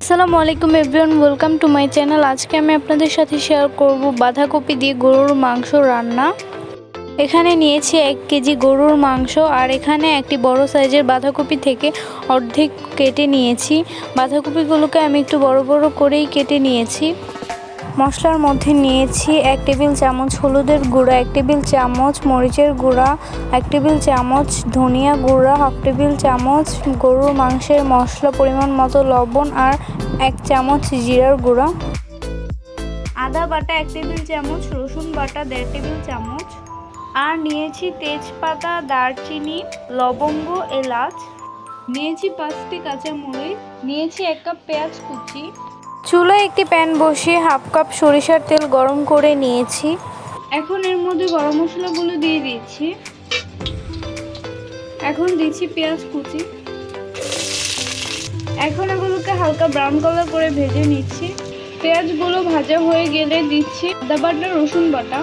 আসসালামু আলাইকুম everyone, welcome to my channel. আজকে আমি আপনাদের সাথে শেয়ার করব বাঁধাকপি দিয়ে গরুর মাংস রান্না। এখানে নিয়েছি 1 কেজি গরুর মাংস, আর এখানে একটি বড় সাইজের বাঁধাকপি থেকে অর্ধেক কেটে নিয়েছি। বাঁধাকপিগুলোকে আমি একটু বড় বড় করেই কেটে নিয়েছি। মশলার মধ্যে নিয়েছি 1 টেবিল চামচ হলুদের গুঁড়া, 1 টেবিল চামচ মরিচের গুঁড়া, 1 টেবিল চামচ ধনিয়া গুঁড়া, 1/2 টেবিল চামচ গরুর মাংসের মশলা, পরিমাণ মতো লবণ, আর 1 চামচ জিরার গুঁড়া, আদা বাটা 1 টেবিল চামচ, রসুন বাটা 1.5 টেবিল চামচ, আর নিয়েছি তেজপাতা, দারচিনি, লবঙ্গ, এলাচ, নিয়েছি 5টি কাঁচামরিচ, নিয়েছি 1 কাপ পেঁয়াজ কুচি। চুলায় একটি প্যান বসিয়ে 1/2 কাপ সরিষার তেল গরম করে নিয়েছি। এখন এর মধ্যে গরম মশলাগুলো দিয়ে দিচ্ছি। এখন দিচ্ছি পেঁয়াজ কুচি। এখন এগুলোকে হালকা ব্রাউন কালার করে ভেজে নিচ্ছি। পেঁয়াজগুলো ভাজা হয়ে গেলে দিচ্ছি আদা বাটা, রসুন বাটা।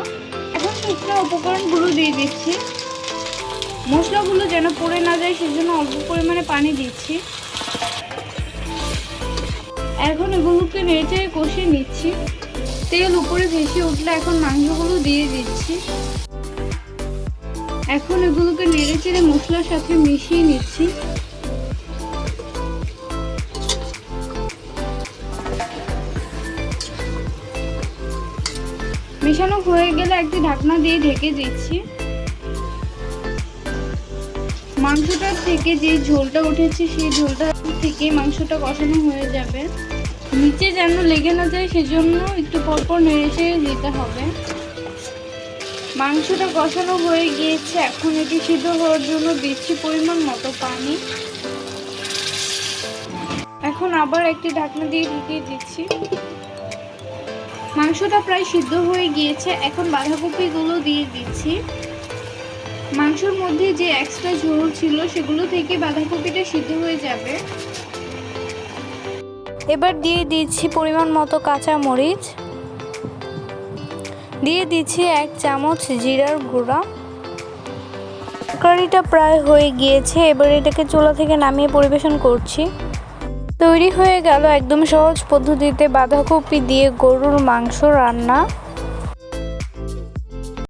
এখন শুকনো উপকরণগুলো দিয়ে দিচ্ছি। মশলাগুলো যেন পুড়ে না যায় সেজন্য অল্প পরিমাণে পানি দিচ্ছি। এখন এগুলোকে নেড়েচেড়ে কষিয়ে নিচ্ছি। তেল উপরে ভেসে উঠলে এখন মাংসগুলো দিয়ে দিচ্ছি। এখন এগুলোকে নেড়েচেড়ে মশলার সাথে মিশিয়ে নিচ্ছি। মেশানো হয়ে গেলে একটি ঢাকনা দিয়ে ঢেকে দিচ্ছি। মাংসটার থেকে যে ঝোলটা উঠেছে সেই ঝোলটা থেকে মাংসটা কষানো হয়ে যাবে। নিচে যেন লেগে না যায় সেজন্য একটু পরপর নেড়েচেড়ে দিতে হবে। মাংসটা কষানো হয়ে গিয়েছে। এখন এটি সিদ্ধ হওয়ার জন্য দিচ্ছি পরিমাণ মতো পানি। এখন আবার একটি ঢাকনা দিয়ে ঢেকে দিচ্ছি। মাংসটা প্রায় সিদ্ধ হয়ে গিয়েছে। এখন বাঁধাকপিগুলো দিয়ে দিচ্ছি। মাংসের মধ্যে যে এক্সট্রা ঝোল ছিল সেগুলো থেকে বাঁধাকপিটা সিদ্ধ হয়ে যাবে। এবার দিয়ে দিচ্ছি পরিমাণ মতো কাঁচা মরিচ, দিয়ে দিচ্ছি 1 চামচ জিরার গুঁড়া। তরকারিটা প্রায় হয়ে গিয়েছে। এবার এটাকে চুলা থেকে নামিয়ে পরিবেশন করছি। তৈরি হয়ে গেল একদম সহজ পদ্ধতিতে বাঁধাকপি দিয়ে গরুর মাংস রান্না।